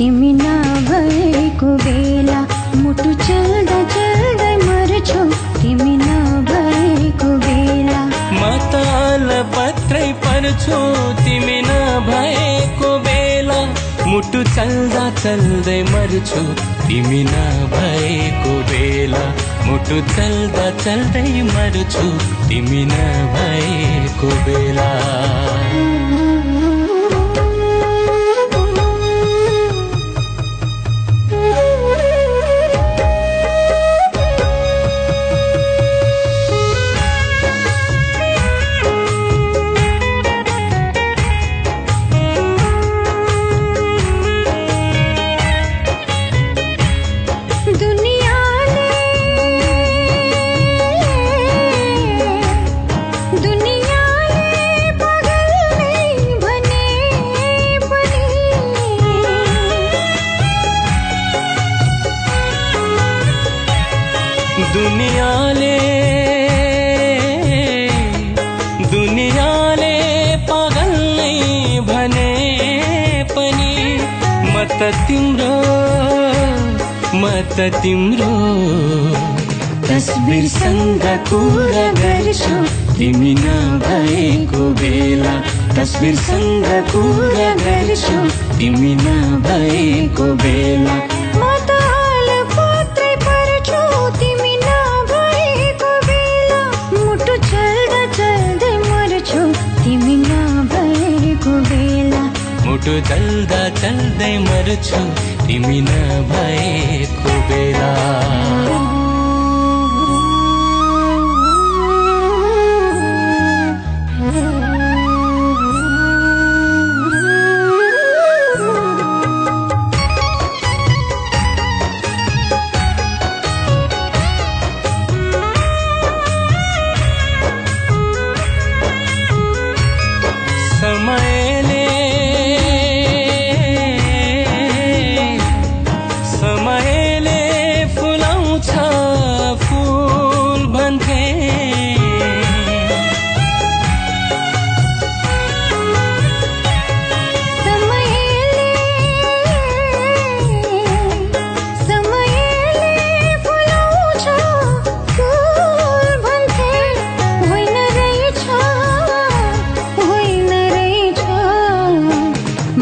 तिमी नभएको बेला मुटु चल्दा चल्दै मर्छु तिमी नभएको बेला म त अलपत्रै पर्छु तिमी नभएको बेला मुटु चल्दा चल्दै मर्छु तिमी नभएको बेला मुटु चल्दा चल्दै मर्छु तिमी नभएको बेला दुनियाले पागल नै भने पनि म त तिम्रो तस्बिरसँग कुरा गर्छु तिमी नभएको बेला तस्बिरसँग कुरा गर्छु तिमी नभएको बेला मुटु चल्दा चल्दै मर्छु तिमी नभएको बेला समयले फुलाउँछ फूल भन्थे समयले फुलाउँछ फूल भन्थे होइन रहेछ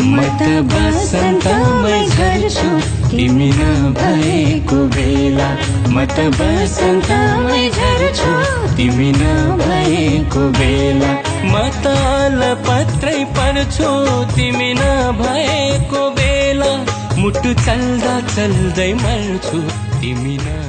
म त बसन्तमै झर्छु तिमी नभएको बेला म त बसन्तमै झर्छु तिमी नभएको बेला म त अलपत्रै पर्छु तिमी नभएको बेला मुटु चल्दा चल्दै मर्छु तिमी न